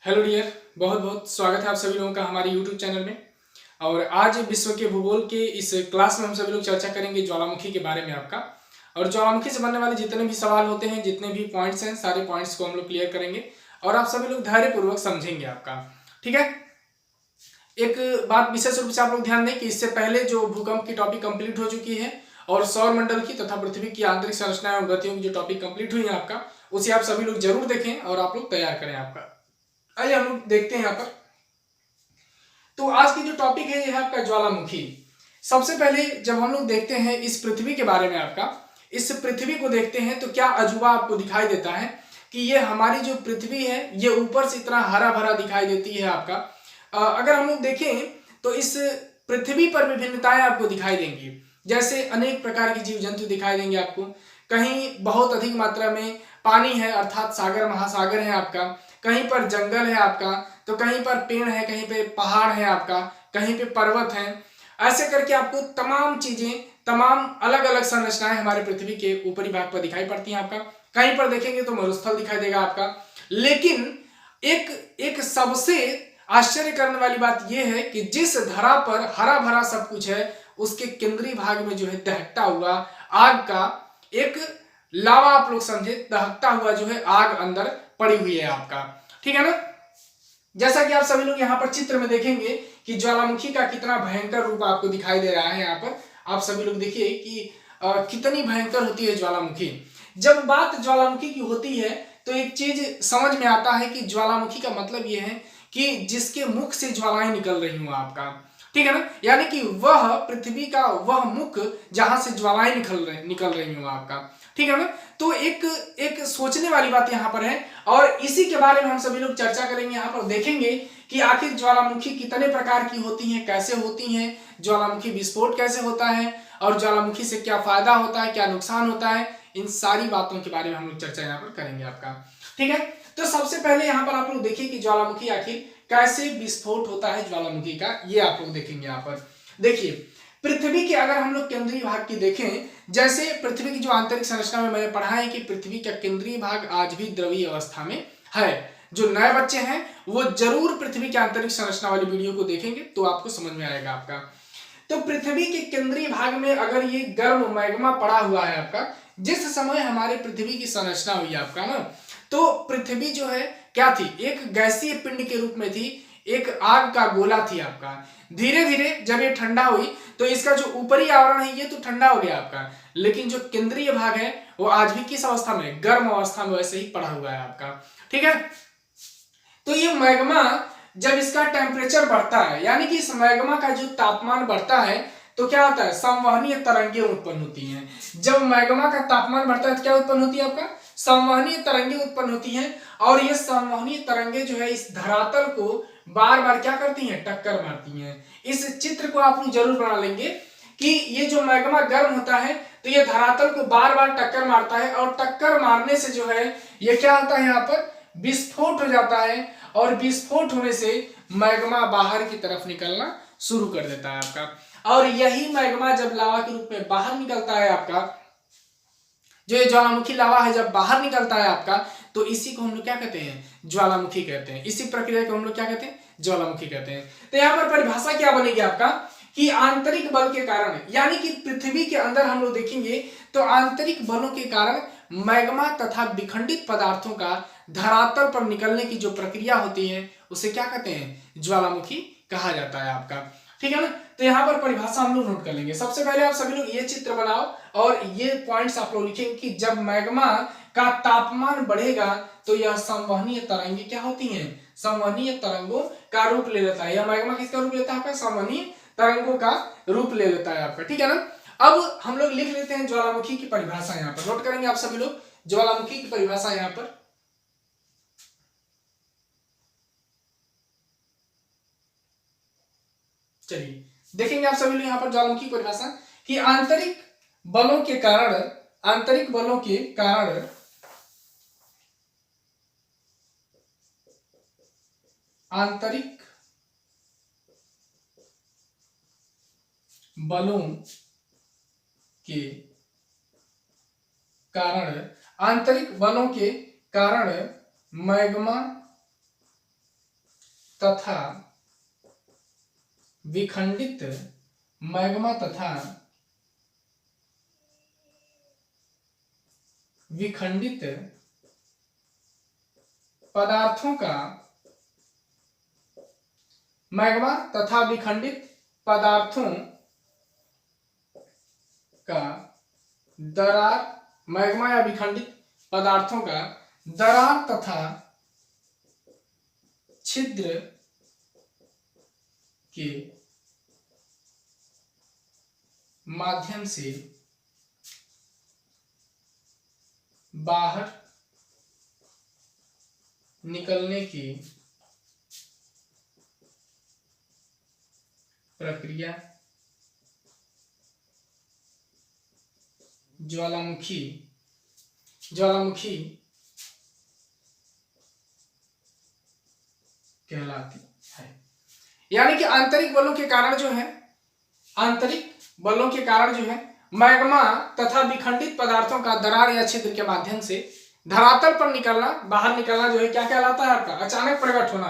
Hello dear, बहुत बहुत स्वागत है आप सभी लोगों का हमारे यूट्यूब चैनल में। और आज विश्व के भूगोल के इस क्लास में हम सभी लोग चर्चा करेंगे ज्वालामुखी के बारे में आपका। और ज्वालामुखी से बनने वाले जितने भी सवाल होते हैं, जितने भी पॉइंट्स हैं, सारे पॉइंट्स को हम लोग क्लियर करेंगे और आप सभी लोग धैर्यपूर्वक समझेंगे आपका। ठीक है। एक बात विशेष रूप से आप लोग ध्यान दें कि इससे पहले जो भूकंप की टॉपिक कंप्लीट हो चुकी है और सौर मंडल की तथा पृथ्वी की आंतरिक संरचना एवं गतियों की जो टॉपिक कंप्लीट हुई है आपका, उसे आप सभी लोग जरूर देखें और आप लोग तैयार करें आपका। आइए हम लोग देखते हैं यहाँ पर। तो आज की जो टॉपिक है यह है आपका ज्वालामुखी। सबसे पहले जब हम लोग देखते हैं इस पृथ्वी के बारे में आपका, इस पृथ्वी को देखते हैं तो क्या अजूबा आपको दिखाई देता है कि ये हमारी जो पृथ्वी है ये ऊपर से इतना हरा भरा दिखाई देती है आपका। अगर हम लोग देखें तो इस पृथ्वी पर विभिन्नताएं आपको दिखाई देंगी। जैसे अनेक प्रकार के जीव जंतु दिखाई देंगे आपको। कहीं बहुत अधिक मात्रा में पानी है अर्थात सागर महासागर है आपका, कहीं पर जंगल है आपका, तो कहीं पर पेड़ है, कहीं पे पहाड़ है आपका, कहीं पे पर्वत है। ऐसे करके आपको तमाम चीजें, तमाम अलग अलग संरचनाएं हमारे पृथ्वी के ऊपरी भाग पर दिखाई पड़ती हैं आपका। कहीं पर देखेंगे तो मरुस्थल दिखाई देगा आपका। लेकिन एक एक सबसे आश्चर्य करने वाली बात यह है कि जिस धरा पर हरा भरा सब कुछ है उसके केंद्रीय भाग में जो है दहकता हुआ आग का एक लावा, आप लोग समझे, दहकता हुआ जो है आग अंदर पड़ी हुई है आपका। ठीक है ना। जैसा कि आप सभी लोग यहाँ पर चित्र में देखेंगे कि ज्वालामुखी का कितना भयंकर रूप आपको दिखाई दे रहा है। यहाँ पर आप सभी लोग देखिए कि कितनी भयंकर होती है ज्वालामुखी। जब बात ज्वालामुखी की होती है तो एक चीज समझ में आता है कि ज्वालामुखी का मतलब यह है कि जिसके मुख से ज्वालाएं निकल रही हो आपका। ठीक है ना। यानी कि वह पृथ्वी का वह मुख जहां से ज्वालाएं निकल रही हो आपका। ठीक है ना। तो एक एक सोचने वाली बात यहाँ पर है और इसी के बारे में हम सभी लोग चर्चा करेंगे। यहाँ पर देखेंगे कि आखिर ज्वालामुखी कितने प्रकार की होती हैं, कैसे होती हैं, ज्वालामुखी विस्फोट कैसे होता है और ज्वालामुखी से क्या फायदा होता है, क्या नुकसान होता है। इन सारी बातों के बारे में हम लोग चर्चा यहाँ पर करेंगे आपका। ठीक है। तो सबसे पहले यहाँ पर आप लोग देखिए कि ज्वालामुखी आखिर कैसे विस्फोट होता है ज्वालामुखी का, ये आप लोग देखेंगे। यहाँ पर देखिए पृथ्वी के अगर हम लोग केंद्रीय भाग की देखें, जैसे पृथ्वी की जो आंतरिक संरचना में मैंने पढ़ा है कि पृथ्वी का केंद्रीय भाग आज भी द्रवीय अवस्था में है। जो नए बच्चे हैं वो जरूर पृथ्वी की आंतरिक संरचना वाली वीडियो को देखेंगे तो आपको समझ में आएगा आपका। तो पृथ्वी के केंद्रीय भाग में अगर ये गर्म मैग्मा पड़ा हुआ है आपका, जिस समय हमारे पृथ्वी की संरचना हुई आपका ना, तो पृथ्वी जो है क्या थी, एक गैसीय पिंड के रूप में थी, एक आग का गोला थी आपका। धीरे धीरे जब ये ठंडा हुई तो इसका जो ऊपरी आवरण है ये तो ठंडा हो गया आपका, लेकिन जो केंद्रीय भाग है वो आज भी किस अवस्था में, गर्म अवस्था में वैसे ही पड़ा हुआ है आपका। ठीक है। तो ये मैग्मा जब इसका टेम्परेचर बढ़ता है, यानी कि इस मैग्मा का जो तापमान बढ़ता है तो क्या होता है, संवहनीय तरंगें उत्पन्न होती हैं। जब मैग्मा का तापमान बढ़ता है तो क्या उत्पन्न होती है आपका, संवहनीय तरंगें उत्पन्न होती हैं। और ये संवहनीय तरंगें जो है इस धरातल को बार बार क्या करती हैं, टक्कर मारती हैं। इस चित्र को आप लोग जरूर बना लेंगे कि ये जो मैग्मा गर्म होता है तो ये धरातल को बार बार टक्कर मारता है और टक्कर मारने से जो है ये क्या होता है, यहाँ पर विस्फोट हो जाता है और विस्फोट होने से मैग्मा बाहर की तरफ निकलना शुरू कर देता है आपका। और यही मैग्मा जब लावा के रूप में बाहर निकलता है आपका, जो ये ज्वालामुखी लावा है जब बाहर निकलता है आपका, तो इसी को हम लोग क्या कहते हैं, ज्वालामुखी कहते हैं। इसी प्रक्रिया को हम लोग क्या कहते हैं, ज्वालामुखी कहते हैं। तो यहाँ पर परिभाषा क्या बनेगी आपका कि आंतरिक बल के कारण, यानी कि पृथ्वी के अंदर हम लोग देखेंगे तो आंतरिक बलों के कारण मैग्मा तथा विखंडित पदार्थों का धरातल पर निकलने की जो प्रक्रिया होती है उसे क्या कहते हैं, ज्वालामुखी कहा जाता है आपका। ठीक है ना। तो यहाँ पर परिभाषा हम लोग नोट कर लेंगे। सबसे पहले आप सभी लोग ये चित्र बनाओ और ये पॉइंट्स आप लोग लिखेंगे कि जब मैग्मा का तापमान बढ़ेगा तो यह संवहनीय तरंगे क्या होती हैं, संवहनीय तरंगों का रूप ले लेता है। यह मैग्मा किसका रूप लेता है आपका, संवहनीय तरंगों का रूप ले लेता है आपका। ठीक है ना। अब हम लोग लिख लेते हैं ज्वालामुखी की परिभाषा, यहाँ पर नोट करेंगे आप सभी लोग ज्वालामुखी की परिभाषा। यहाँ पर चलिए देखेंगे आप सभी लोग यहाँ पर ज्वालामुखी की परिभाषा कि आंतरिक बलों के कारण, आंतरिक बलों के कारण आंतरिक बलों के कारण, आंतरिक बलों के कारण मैग्मा तथा विखंडित मैग्मा तथा विखंडित पदार्थों का मैग्मा तथा विखंडित पदार्थों का दरार, मैग्मा या विखंडित पदार्थों का दरार तथा छिद्र के माध्यम से बाहर निकलने की प्रक्रिया ज्वालामुखी कहलाती है। यानी कि आंतरिक बलों के कारण जो है, मैग्मा तथा विखंडित पदार्थों का दरार या छिद्र के माध्यम से धरातल पर निकलना, बाहर निकलना जो है क्या कहलाता है आपका? अचानक प्रकट होना।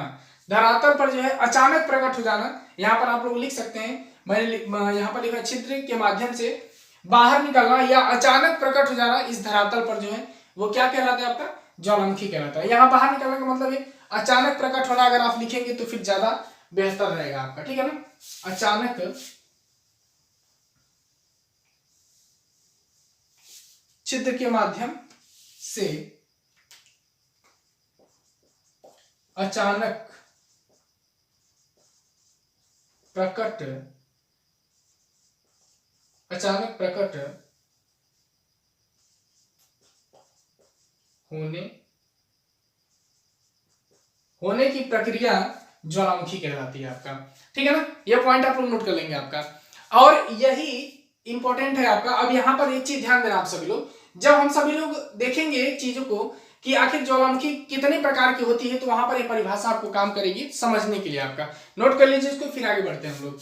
धरातल पर जो है अचानक प्रकट हो जाना। यहाँ पर आप लोग लिख सकते हैं, मैंने यहाँ पर लिखा छिद्र के माध्यम से बाहर निकलना या अचानक प्रकट हो जाना इस धरातल पर जो है वो क्या कहलाता है आपका? ज्वालामुखी कहलाता है। यहाँ बाहर निकलने का मतलब है अचानक प्रकट होना। अगर आप लिखेंगे तो फिर ज्यादा बेहतर रहेगा आपका, ठीक है ना? अचानक छिद्र के माध्यम से अचानक प्रकट होने की प्रक्रिया ज्वालामुखी कहलाती है आपका, ठीक है ना? यह पॉइंट आप लोग नोट कर लेंगे आपका। और यही इंपॉर्टेंट है आपका। अब यहाँ पर एक चीज ध्यान देना आप सभी लोग, जब हम सभी लोग देखेंगे चीजों को कि आखिर ज्वालामुखी कितने प्रकार की होती है, तो वहां पर एक परिभाषा आपको काम करेगी समझने के लिए आपका। नोट कर लीजिए इसको, फिर आगे बढ़ते हैं हम लोग।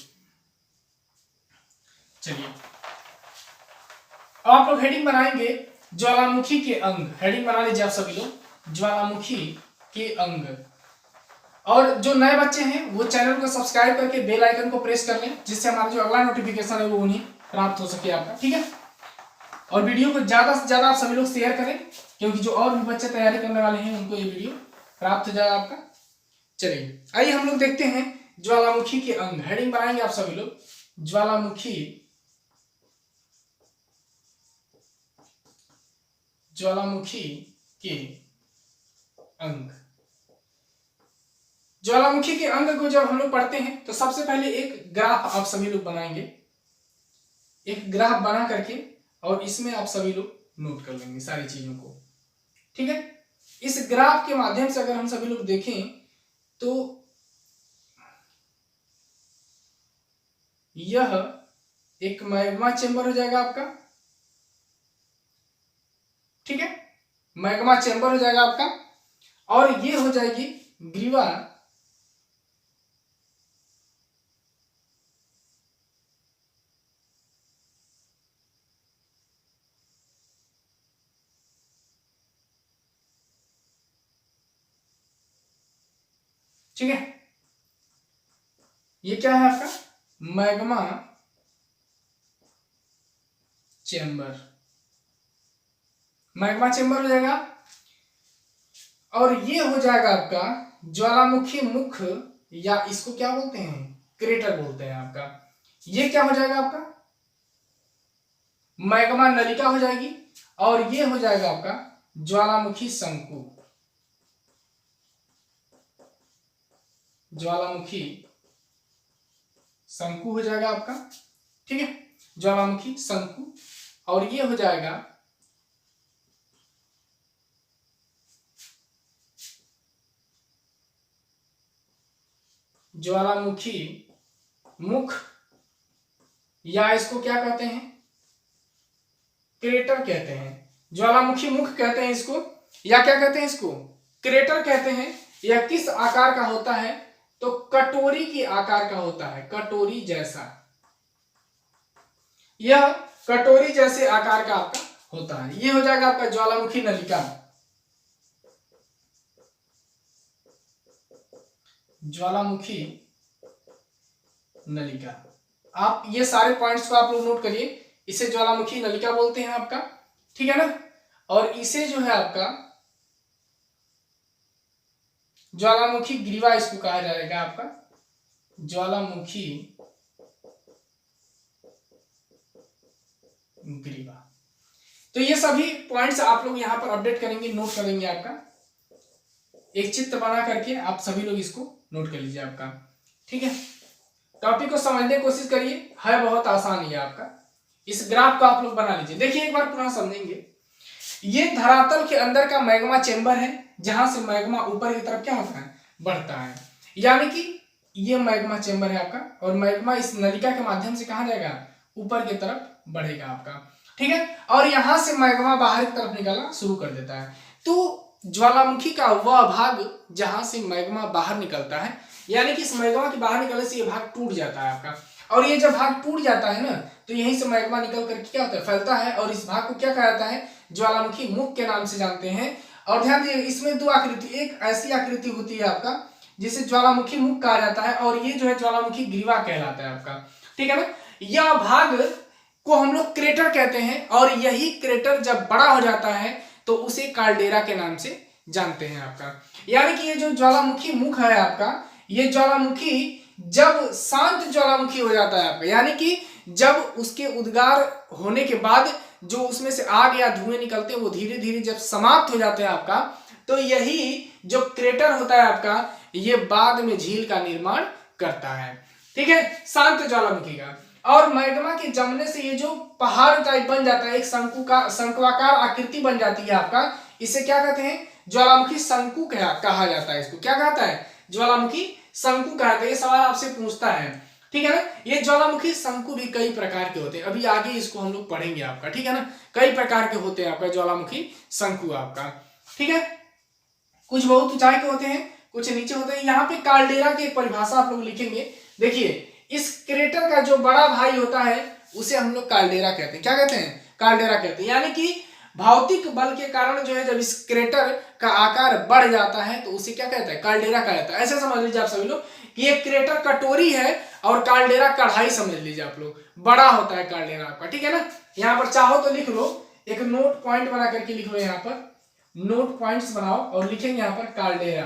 चलिए अब आप लोग हेडिंग बनाएंगे ज्वालामुखी के अंग। हेडिंग बना लीजिए आप सभी लोग, ज्वालामुखी के अंग। और जो नए बच्चे हैं वो चैनल को सब्सक्राइब करके बेल आइकन को प्रेस कर लें, जिससे हमारा जो अगला नोटिफिकेशन है वो उन्हें प्राप्त हो सके आपका, ठीक है? और वीडियो को ज्यादा से ज्यादा आप सभी लोग शेयर करें, क्योंकि जो और भी बच्चे तैयारी करने वाले हैं उनको ये वीडियो प्राप्त हो जाए आपका। चलिए आइए हम लोग देखते हैं ज्वालामुखी के अंग। हेडिंग बनाएंगे आप सभी लोग, ज्वालामुखी के अंग। ज्वालामुखी के अंग को जब हम लोग पढ़ते हैं तो सबसे पहले एक ग्राफ आप सभी लोग बनाएंगे, एक ग्राफ बना करके, और इसमें आप सभी लोग नोट कर लेंगे सारी चीजों को, ठीक है? इस ग्राफ के माध्यम से अगर हम सभी लोग देखें तो यह एक मैग्मा चेंबर हो जाएगा आपका, ठीक है? मैग्मा चेंबर हो जाएगा आपका। और ये हो जाएगी ग्रीवा ठीक है? ये क्या है आपका? मैग्मा चेंबर, मैग्मा चेंबर हो जाएगा। और ये हो जाएगा आपका ज्वालामुखी मुख, या इसको क्या बोलते हैं? क्रेटर बोलते हैं आपका। ये क्या हो जाएगा आपका? मैग्मा नलिका हो जाएगी। और ये हो जाएगा आपका ज्वालामुखी शंकु, ज्वालामुखी शंकु हो जाएगा आपका, ठीक है? ज्वालामुखी शंकु। और ये हो जाएगा ज्वालामुखी मुख, या इसको क्या कहते हैं? क्रेटर कहते हैं। ज्वालामुखी मुख कहते हैं इसको, या क्या कहते हैं इसको? क्रेटर कहते हैं। यह किस आकार का होता है? तो कटोरी के आकार का होता है, कटोरी जैसा। यह कटोरी जैसे आकार का आपका होता है। ये हो जाएगा आपका ज्वालामुखी नलिका, ज्वालामुखी नलिका। आप ये सारे पॉइंट्स को आप लोग नोट करिए। इसे ज्वालामुखी नलिका बोलते हैं आपका, ठीक है ना। और इसे जो है आपका ज्वालामुखी ग्रीवा इसको कहा जाएगा आपका, ज्वालामुखी ग्रीवा। तो ये सभी पॉइंट्स आप लोग यहाँ पर अपडेट करेंगे, नोट करेंगे। आपका एक चित्र बना करके आप सभी लोग इसको नोट कर लीजिए आपका, ठीक है। टॉपिक को समझने की कोशिश करिए, है बहुत आसान है आपका। इस ग्राफ को आप लोग बना लीजिए। देखिए एक बार पुनः समझेंगे। ये धरातल के अंदर का मैग्मा चेंबर है, जहां से मैग्मा ऊपर की तरफ क्या होता है, बढ़ता है। यानी कि ये मैग्मा चेंबर है आपका, और मैग्मा इस नलिका के माध्यम से कहां जाएगा, ऊपर की तरफ बढ़ेगा आपका, ठीक है। और यहां से मैग्मा बाहर की तरफ निकलना शुरू कर देता है। तो ज्वालामुखी का वह भाग जहां से मैग्मा बाहर निकलता है, यानी कि इस मैग्मा के बाहर निकलने से ये भाग टूट जाता है आपका। और ये जब भाग टूट जाता है ना, तो यहीं से मैग्मा निकल करके क्या होता है, फैलता है। और इस भाग को क्या कहा जाता है, ज्वालामुखी मुख के नाम से जानते हैं। और ध्यान दीजिए, इसमें दो आकृति, एक ऐसी आकृति होती है आपका जिसे ज्वालामुखी मुख कहा जाता है, और ये जो है ज्वालामुखी ग्रीवा कहलाता है आपका, ठीक है ना। यह भाग को हम लोग क्रेटर कहते हैं, और यही क्रेटर जब बड़ा हो जाता है तो उसे काल्डेरा के नाम से जानते हैं आपका। यानी कि ये जो ज्वालामुखी मुख है आपका, ये ज्वालामुखी जब शांत ज्वालामुखी हो जाता है आपका, यानी कि जब उसके उद्गार होने के बाद जो उसमें से आग या धुएं निकलते हैं वो धीरे धीरे जब समाप्त हो जाते हैं आपका, तो यही जो क्रेटर होता है आपका, ये बाद में झील का निर्माण करता है, ठीक है, शांत ज्वालामुखी का। और मैग्मा के जमने से ये जो पहाड़ टाइप बन जाता है, एक शंक्वाकार आकृति बन जाती है आपका, इसे क्या कहते हैं, ज्वालामुखी शंकु कहा जाता है। इसको क्या कहता है, ज्वालामुखी शंकु कहते हैं। ये सवाल आपसे पूछता है, ठीक है ना। ये ज्वालामुखी शंकु भी कई प्रकार के होते हैं, अभी आगे इसको हम लोग पढ़ेंगे आपका, ठीक है ना। कई प्रकार के होते हैं आपका ज्वालामुखी शंकु आपका, ठीक है। कुछ बहुत ऊंचाई के होते हैं, कुछ नीचे होते हैं। यहाँ पे काल्डेरा की परिभाषा आप लोग लिखेंगे। देखिए, इस क्रेटर का जो बड़ा भाई होता है उसे हम लोग काल्डेरा कहते हैं। क्या कहते हैं, काल्डेरा कहते हैं। यानी कि भौतिक बल के कारण जो है जब इस क्रेटर का आकार बढ़ जाता है तो उसे क्या कहता है, काल्डेरा कहा जाता है। ऐसा समझ लीजिए आप सभी लोग कि ये क्रेटर कटोरी है और काल्डेरा कढ़ाई समझ लीजिए आप लोग, बड़ा होता है काल्डेरा आपका, ठीक है ना। यहाँ पर चाहो तो लिख लो, एक नोट पॉइंट बना करके लिख लो, यहाँ पर नोट पॉइंट्स बनाओ और लिखेंगे यहाँ पर काल्डेरा।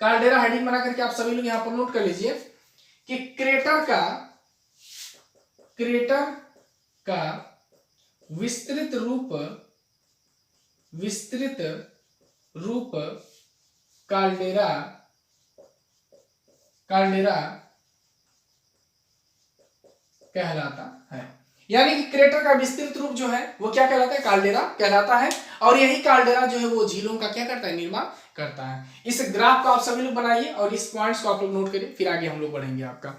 काल्डेरा हेडिंग बना करके आप सभी लोग यहाँ पर नोट कर लीजिए कि क्रेटर का विस्तृत रूप काल्डेरा कहलाता है। यानी कि क्रेटर का विस्तृत रूप जो है वो क्या कहलाता है, काल्डेरा कहलाता है। और यही काल्डेरा जो है वो झीलों का क्या करता है, निर्माण करता है। इस ग्राफ को आप सभी लोग बनाइए और इस पॉइंट्स को आप लोग नोट करिए, फिर आगे हम लोग बढ़ेंगे आपका।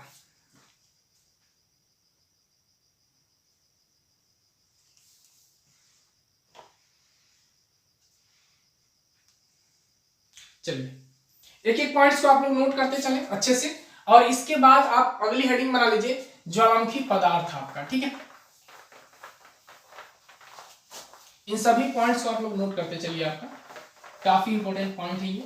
चलिए एक एक पॉइंट्स को आप लोग नोट करते चलें अच्छे से, और इसके बाद आप अगली हेडिंग बना लीजिए ज्वालामुखी पदार्थ आपका, ठीक है। इन सभी पॉइंट्स को आप लोग नोट करते चलिए, आपका काफी इंपॉर्टेंट पॉइंट है ये।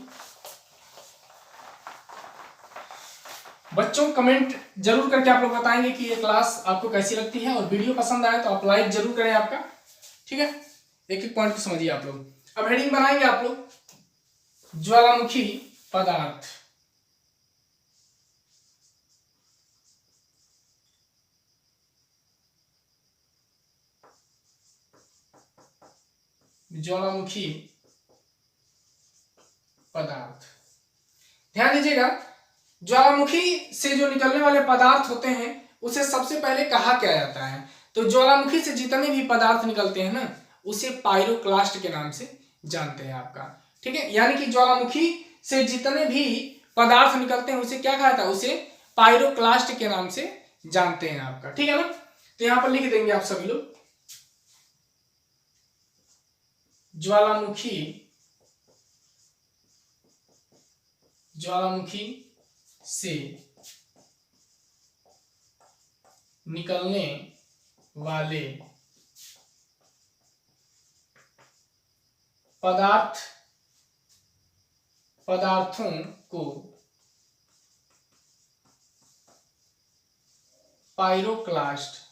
बच्चों कमेंट जरूर करके आप लोग बताएंगे कि ये क्लास आपको कैसी लगती है, और वीडियो पसंद आए तो आप लाइक जरूर करें आपका, ठीक है। एक एक पॉइंट को समझिए आप लोग। अब हेडिंग बनाएंगे आप लोग ज्वालामुखी पदार्थ। ज्वालामुखी पदार्थ, ध्यान दीजिएगा, ज्वालामुखी से जो निकलने वाले पदार्थ होते हैं उसे सबसे पहले कहा क्या जाता है, तो ज्वालामुखी से जितने भी पदार्थ निकलते हैं ना, उसे पायरोक्लास्ट के नाम से जानते हैं आपका, ठीक है। यानी कि ज्वालामुखी से जितने भी पदार्थ निकलते हैं उसे क्या कहा जाता है, उसे पायरोक्लास्ट के नाम से जानते हैं आपका, ठीक है ना। तो यहां पर लिख देंगे आप सभी लोग ज्वालामुखी से निकलने वाले पदार्थ पदार्थों को पाइरोक्लास्ट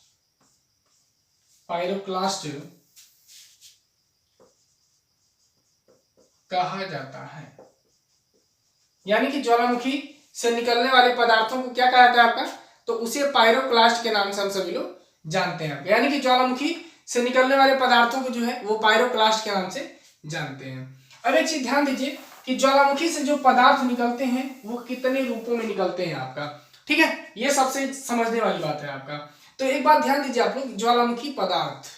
कहा जाता है। यानी कि ज्वालामुखी से निकलने वाले पदार्थों को क्या कहा जाता है आपका, तो उसे पाइरोक्लास्ट के नाम से हम सभी लोग जानते हैं। यानी कि ज्वालामुखी से निकलने वाले पदार्थों को जो है वो पाइरोक्लास्ट के नाम से जानते हैं। अब एक चीज ध्यान दीजिए कि ज्वालामुखी से जो पदार्थ निकलते हैं वो कितने रूपों में निकलते हैं आपका, ठीक है, ये सबसे समझने वाली बात है आपका। तो एक बात ध्यान दीजिए आप लोग, ज्वालामुखी पदार्थ,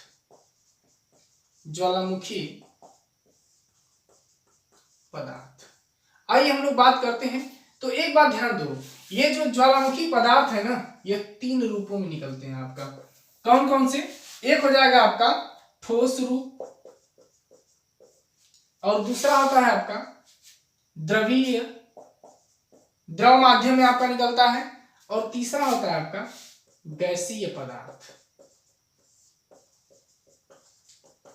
आइए हम लोग बात करते हैं। तो एक बात ध्यान दो, ये जो ज्वालामुखी पदार्थ है ना, ये 3 रूपों में निकलते हैं आपका। कौन कौन से? एक हो जाएगा आपका ठोस रूप, और दूसरा होता है आपका द्रवीय, द्रव माध्यम में आपका निकलता है, और तीसरा होता है आपका गैसीय पदार्थ।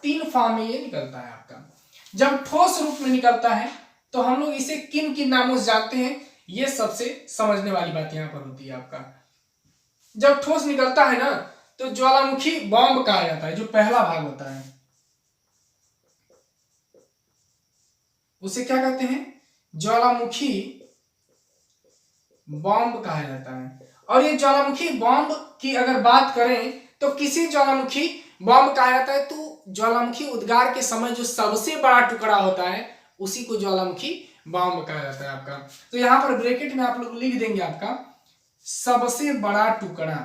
3 फॉर्म में ये निकलता है आपका। जब ठोस रूप में निकलता है तो हम लोग इसे किन किन नामों से जानते हैं, ये सबसे समझने वाली बात यहां पर होती है आपका। जब ठोस निकलता है ना तो ज्वालामुखी बॉम्ब कहा जाता है, जो पहला भाग होता है उसे क्या कहते हैं, ज्वालामुखी बॉम्ब कहा जाता है। और ये ज्वालामुखी बॉम्ब की अगर बात करें तो किसी ज्वालामुखी बॉम्ब कहा जाता है, तो ज्वालामुखी उद्गार के समय जो सबसे बड़ा टुकड़ा होता है उसी को ज्वालामुखी बॉम्ब कहा जाता है आपका। तो यहां पर ब्रैकेट में आप लोग लिख देंगे आपका सबसे बड़ा टुकड़ा,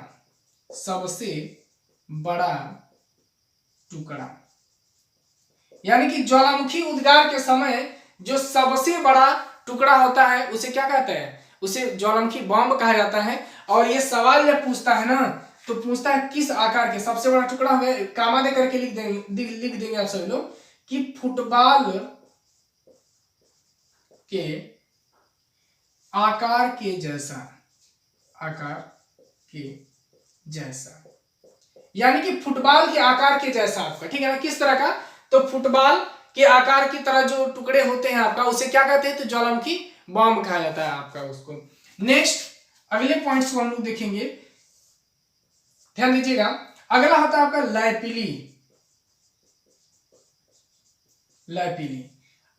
सबसे बड़ा टुकड़ा। यानी कि ज्वालामुखी उद्गार के समय जो सबसे बड़ा टुकड़ा होता है उसे क्या कहते हैं, उसे ज्वालामुखी बॉम्ब कहा जाता है। और ये सवाल जब पूछता है ना तो पूछता है किस आकार के सबसे बड़ा टुकड़ा हो, कामा दे करके लिख देंगे आप सभी लोग कि फुटबॉल के आकार के जैसा, आकार के जैसा, यानी कि फुटबॉल के आकार के जैसा आपका, ठीक है ना। किस तरह का, तो फुटबॉल के आकार की तरह जो टुकड़े होते हैं आपका उसे क्या कहते हैं, तो ज्वालामुखी बॉम्ब कहा जाता है आपका उसको। नेक्स्ट अगले पॉइंट्स को हम लोग देखेंगे, ध्यान दीजिएगा। अगला होता है आपका लैपिली।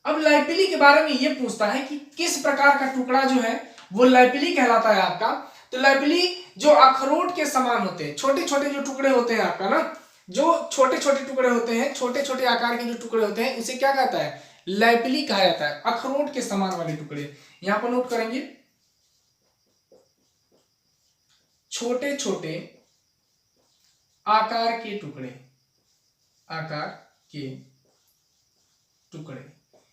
अब लैपिली के बारे में ये पूछता है कि किस प्रकार का टुकड़ा जो है वो लैपिली कहलाता है आपका। तो लैपिली जो अखरोट के समान होते हैं, छोटे छोटे जो टुकड़े होते हैं आपका ना, जो छोटे छोटे टुकड़े होते हैं, छोटे छोटे आकार के जो टुकड़े होते हैं उसे क्या कहता है, लैपिली कहा जाता है। अखरोट के समान वाले टुकड़े, यहां पर नोट करेंगे, छोटे छोटे आकार के टुकड़े, आकार के टुकड़े,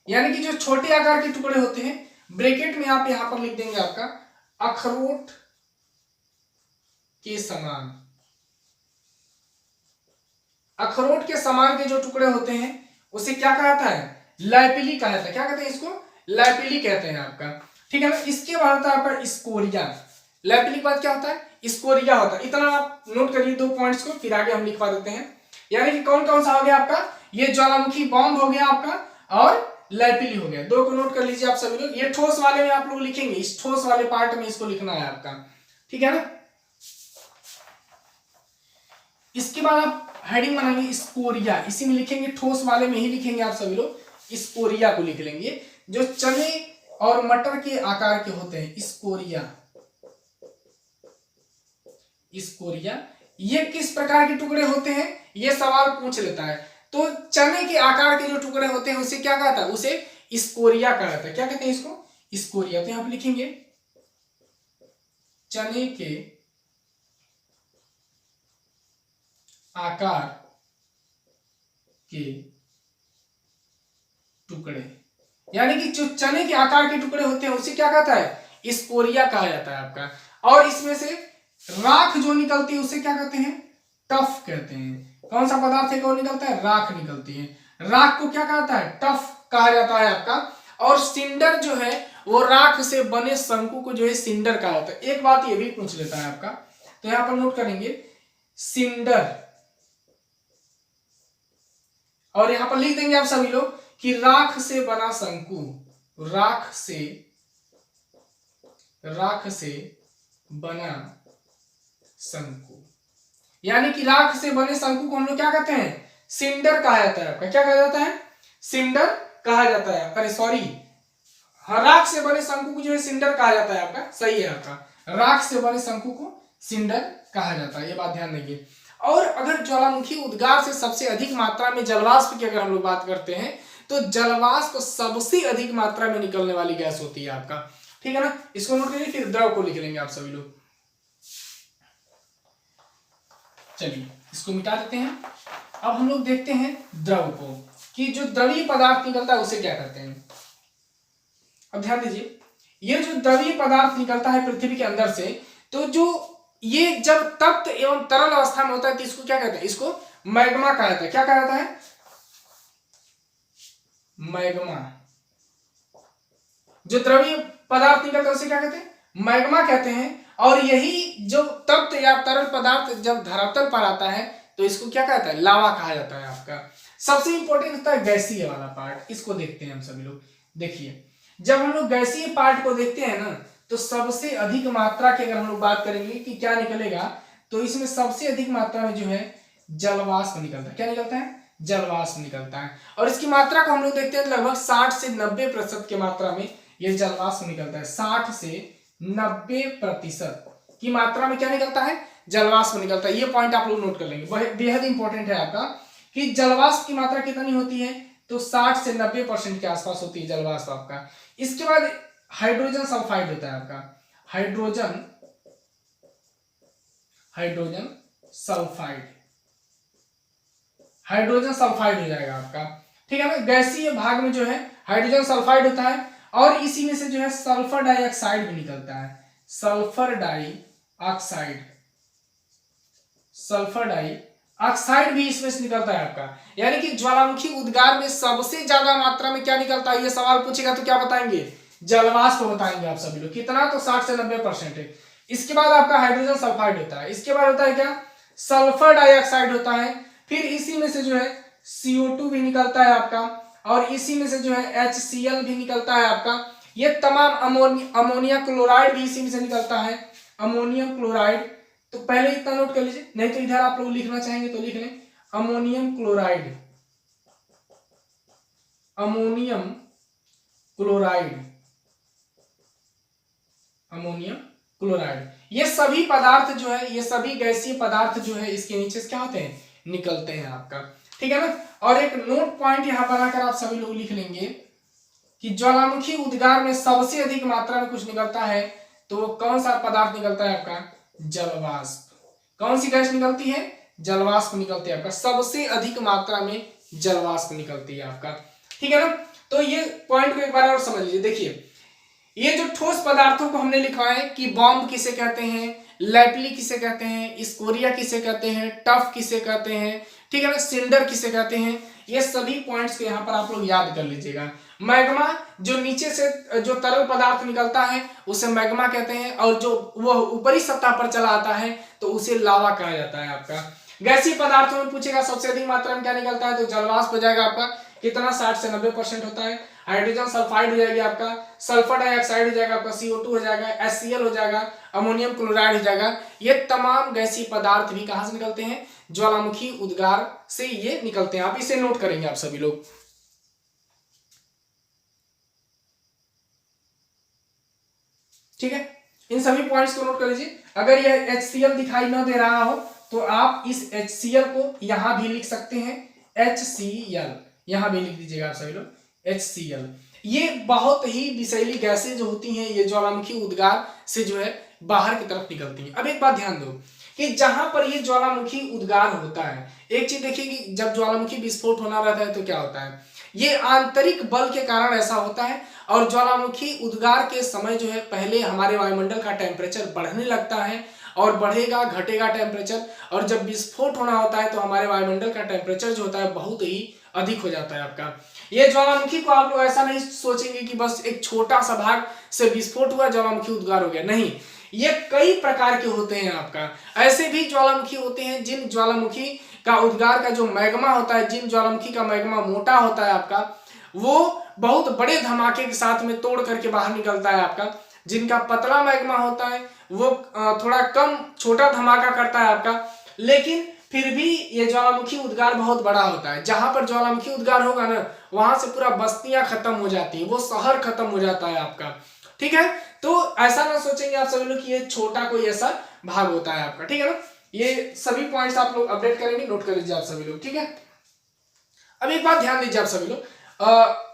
यानी कि जो छोटे आकार के टुकड़े होते हैं, ब्रैकेट में आप यहां पर लिख देंगे आपका अखरोट के समान। अखरोट के समान के जो टुकड़े होते हैं उसे क्या कहता है, लैपिली कहा जाता है। क्या कहते हैं इसको, लैपिली कहते हैं आपका, ठीक है ना। इसके बाद होता है आपका स्कोरिया। लैपिली के बाद क्या होता है, स्कोरिया होता है। इतना आप नोट करिए 2 पॉइंट्स को, फिर आगे हम लिखवा देते हैं। यानी कि कौन कौन सा हो गया आपका, ये ज्वालामुखी बॉम्ब हो गया आपका और लैपिली हो गया। 2 को नोट कर लीजिए आप सभी लोग। ये ठोस वाले में आप लोग लिखेंगे, इस ठोस वाले पार्ट में इसको लिखना है आपका, ठीक है ना। इसके बाद आप हेडिंग बनाएंगे स्कोरिया, इसी में लिखेंगे, ठोस वाले में ही लिखेंगे आप सभी लोग, स्कोरिया को लिख लेंगे। जो चने और मटर के आकार के होते हैं, स्कोरिया, स्कोरिया, ये किस प्रकार के टुकड़े होते हैं ये सवाल पूछ लेता है। तो चने के आकार के जो टुकड़े होते हैं उसे क्या कहता है, उसे स्कोरिया कहा जाता है। क्या कहते हैं इसको, स्कोरिया। तो यहां पर लिखेंगे चने के आकार के टुकड़े, यानी कि जो चने के आकार के टुकड़े होते हैं उसे क्या कहता है, स्कोरिया कहा जाता है आपका। और इसमें से राख जो निकलती है उसे क्या कहते हैं, टफ कहते हैं। कौन सा पदार्थ है कौन निकलता है, राख निकलती है। राख को क्या कहता है, टफ कहा जाता है आपका। और सिंडर जो है वो राख से बने शंकु को जो है सिंडर कहा जाता है। एक बात ये भी पूछ लेता है आपका, तो यहां पर नोट करेंगे सिंडर, और यहां पर लिख देंगे आप सभी लोग कि राख से बना शंकु, राख से बना शंकु, यानी कि राख से बने शंकु को हम लोग क्या कहते हैं, सिंडर कहा जाता है आपका। क्या कहा जाता है, सिंडर कहा जाता है। अरे सॉरी, राख से बने शंकु को जो है सिंडर कहा जाता है आपका, सही है आपका, राख से बने शंकु को सिंडर कहा जाता है, ये बात ध्यान रखिए। और अगर ज्वालामुखी उद्गार से सबसे अधिक मात्रा में जलवाष्प की अगर हम लोग बात करते हैं तो जलवाष्प सबसे अधिक मात्रा में निकलने वाली गैस होती है आपका, ठीक है ना। इसको नोट करिए, फिर द्रव को लिख लेंगे आप सभी लोग। चलिए इसको मिटा देते हैं। अब हम लोग देखते हैं द्रव को, कि जो द्रवीय पदार्थ निकलता है उसे क्या कहते हैं। अब ध्यान दीजिए, ये जो द्रवीय पदार्थ निकलता है पृथ्वी के अंदर से, तो जो ये जब तप्त एवं तरल अवस्था में होता है तो इसको क्या कहते हैं, इसको मैग्मा कहा जाता है। क्या कहा जाता है, मैग्मा। जो द्रवीय पदार्थ निकलता है उसे क्या कहते हैं, मैग्मा कहते हैं। और यही जो तप्त या तरल पदार्थ जब धरातल पर आता है तो इसको क्या कहता है, लावा कहा जाता है आपका। सबसे इंपॉर्टेंट होता है गैसीय वाला पार्ट, इसको देखते हैं हम सभी लोग। देखिए, जब हम लोग गैसीय पार्ट को देखते हैं ना, तो सबसे अधिक मात्रा की अगर हम लोग बात करेंगे कि क्या निकलेगा, तो इसमें सबसे अधिक मात्रा में जो है जलवाष्प निकलता है। क्या निकलता है, जलवाष्प निकलता है। और इसकी मात्रा को हम लोग देखते हैं, लगभग 60 से 90% की मात्रा में यह जलवाष्प निकलता है। 60 से 90% की मात्रा में क्या निकलता है, जलवाष्प निकलता है। ये पॉइंट आप लोग नोट कर लेंगे, बेहद इंपॉर्टेंट है आपका, कि जलवाष्प की मात्रा कितनी होती है, तो 60 से 90% के आसपास होती है जलवाष्प आपका। इसके बाद हाइड्रोजन सल्फाइड होता है आपका, हाइड्रोजन सल्फाइड हो जाएगा आपका, ठीक है ना। गैसीय भाग में जो है हाइड्रोजन सल्फाइड होता है, और इसी में से जो है सल्फर डाइऑक्साइड भी निकलता है। सल्फर डाइऑक्साइड भी इसमें से निकलता है आपका। यानी कि ज्वालामुखी उद्गार में सबसे ज्यादा मात्रा में क्या निकलता है, ये सवाल पूछेगा तो क्या बताएंगे, जलवाष्प बताएंगे आप सभी लोग। कितना, तो 60 से 90% है। इसके बाद आपका हाइड्रोजन सल्फाइड होता है। इसके बाद होता है क्या, सल्फर डाइऑक्साइड होता है। फिर इसी में से जो है CO2 भी निकलता है आपका, और इसी में से जो है HCl भी निकलता है आपका। ये तमाम अमोनिया क्लोराइड भी इसी में से निकलता है, अमोनियम क्लोराइड। तो पहले इतना नोट कर लीजिए, नहीं तो इधर आप लोग लिखना चाहेंगे तो लिख लें, अमोनियम क्लोराइड। ये सभी पदार्थ जो है, ये सभी गैसीय पदार्थ जो है इसके नीचे से क्या होते हैं, निकलते हैं आपका, ठीक है ना। और एक नोट पॉइंट यहां पर आकर आप सभी लोग लिख लेंगे कि ज्वालामुखी उद्गार में सबसे अधिक मात्रा में कुछ निकलता है, तो वो कौन सा पदार्थ निकलता है आपका, जलवाष्प। कौन सी गैस निकलती है, जलवाष्प निकलती है आपका, सबसे अधिक मात्रा में जलवाष्प निकलती है आपका, ठीक है ना। तो ये पॉइंट को एक बार और समझ लीजिए। देखिए, ये जो ठोस पदार्थों को हमने लिखा है कि बॉम्ब किसे कहते हैं, लैपली किसे कहते हैं, स्कोरिया किसे कहते हैं, टफ किसे कहते हैं, ठीक है ना, सिंडर किसे कहते हैं, ये सभी पॉइंट्स को यहाँ पर आप लोग याद कर लीजिएगा। मैग्मा, जो नीचे से जो तरल पदार्थ निकलता है उसे मैग्मा कहते हैं, और जो वह ऊपरी सतह पर चला आता है तो उसे लावा कहा जाता है आपका। गैसीय पदार्थों में पूछेगा सबसे अधिक मात्रा में क्या निकलता है, तो जलवाष्प हो जाएगा आपका, कितना, 60 से 90% होता है। हाइड्रोजन सल्फाइड हो जाएगी आपका, सल्फर डाइऑक्साइड हो जाएगा आपका, CO2 हो जाएगा, HCl हो जाएगा, अमोनियम क्लोराइड हो जाएगा। ये तमाम गैसीय पदार्थ भी कहां से निकलते हैं, ज्वालामुखी उद्गार से ये निकलते हैं। आप इसे नोट करेंगे आप सभी लोग। ठीक है, इन सभी पॉइंट्स को नोट कर लीजिए। अगर यह HCl दिखाई न दे रहा हो तो आप इस HCl को यहां भी लिख सकते हैं, HCl यहां भी लिख दीजिएगा आप सभी लोग, HCl। ये बहुत ही विषैली गैसें जो होती हैं, ये ज्वालामुखी उद्गार से जो है बाहर की तरफ निकलती हैं। अब एक बात ध्यान दो कि जहां पर ये ज्वालामुखी उद्गार होता है, एक चीज देखिए कि जब ज्वालामुखी विस्फोट होना रहता है तो क्या होता है, ये आंतरिक बल के कारण ऐसा होता है। और ज्वालामुखी उद्गार के समय जो है पहले हमारे वायुमंडल का टेम्परेचर बढ़ने लगता है, और बढ़ेगा घटेगा टेम्परेचर, और जब विस्फोट होना होता है तो हमारे वायुमंडल का टेम्परेचर जो होता है बहुत ही अधिक हो जाता है आपका। ये ज्वालामुखी को आप लोग ऐसा नहीं सोचेंगे कि बस एक छोटा सा भाग से विस्फोट हुआ, ज्वालामुखी उद्गार हो गया, नहीं, ये कई प्रकार के होते हैं आपका। ऐसे भी ज्वालामुखी होते हैं जिन ज्वालामुखी का उद्गार का जो मैग्मा होता है, जिन ज्वालामुखी का मैग्मा मोटा होता है आपका, वो बहुत बड़े धमाके के साथ में तोड़ करके बाहर निकलता है आपका। जिनका पतला मैग्मा होता है वो थोड़ा कम छोटा धमाका करता है आपका, लेकिन फिर भी ये ज्वालामुखी उद्गार बहुत बड़ा होता है। जहां पर ज्वालामुखी उद्गार होगा ना, वहां से पूरा बस्तियां खत्म हो जाती है, वो शहर खत्म हो जाता है आपका। ठीक है, तो ऐसा ना सोचेंगे आप सभी लोग कि ये छोटा कोई ऐसा भाग होता है आपका। ठीक है ना, ये सभी पॉइंट्स आप लोग अपडेट करेंगे, नोट कर लीजिए आप सभी लोग। ठीक है, अब एक बात ध्यान दीजिए आप सभी लोग,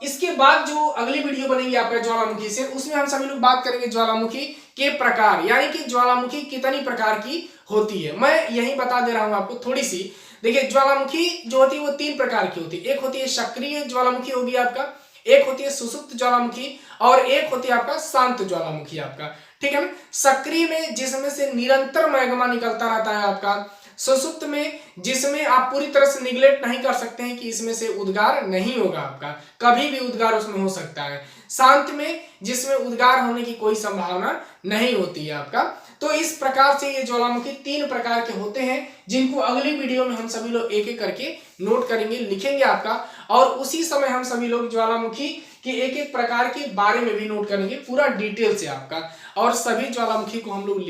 इसके बाद जो अगली वीडियो बनेगी आपका ज्वालामुखी से, उसमें हम सभी लोग बात करेंगे ज्वालामुखी के प्रकार, यानी कि ज्वालामुखी कितनी प्रकार की होती है। मैं यही बता दे रहा हूं आपको थोड़ी सी। देखिए, ज्वालामुखी जो होती है वो 3 प्रकार की होती है। एक होती है सक्रिय ज्वालामुखी होगी आपका, एक होती है सुसुप्त ज्वालामुखी, और एक होती है आपका शांत ज्वालामुखी आपका। ठीक है ना, सक्रिय में जिसमें से निरंतर मैग्मा निकलता रहता है आपका, सुसुप्त में जिसमें आप पूरी तरह से निगलेक्ट नहीं कर सकते हैं कि इसमें से उद्गार नहीं होगा आपका, कभी भी उद्गार उसमें हो सकता है। शांत में जिसमें उद्गार होने की कोई संभावना नहीं होती है आपका। तो इस प्रकार से ये ज्वालामुखी 3 प्रकार के होते हैं, जिनको अगली वीडियो में हम सभी लोग एक एक करके नोट करेंगे, लिखेंगे आपका, और उसी समय हम सभी लोग ज्वालामुखी के एक एक प्रकार के बारे में भी नोट करेंगे पूरा डिटेल से आपका, और सभी ज्वालामुखी को हम लोग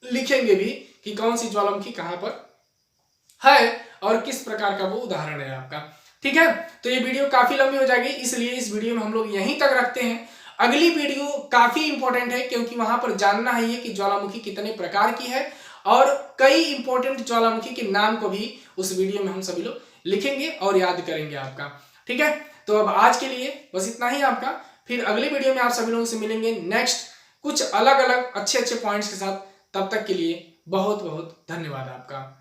लिखेंगे भी कि कौन सी ज्वालामुखी कहां पर है और किस प्रकार का वो उदाहरण है आपका। ठीक है, तो ये वीडियो काफी लंबी हो जाएगी, इसलिए इस वीडियो में हम लोग यहीं तक रखते हैं। अगली वीडियो काफी इंपॉर्टेंट है, क्योंकि वहां पर जानना है कि ज्वालामुखी कितने प्रकार की है, और कई इंपॉर्टेंट ज्वालामुखी के नाम को भी उस वीडियो में हम सभी लोग लिखेंगे और याद करेंगे आपका। ठीक है, तो अब आज के लिए बस इतना ही आपका। फिर अगली वीडियो में आप सभी लोगों से मिलेंगे नेक्स्ट कुछ अलग अलग अच्छे अच्छे पॉइंट्स के साथ। तब तक के लिए बहुत बहुत धन्यवाद आपका।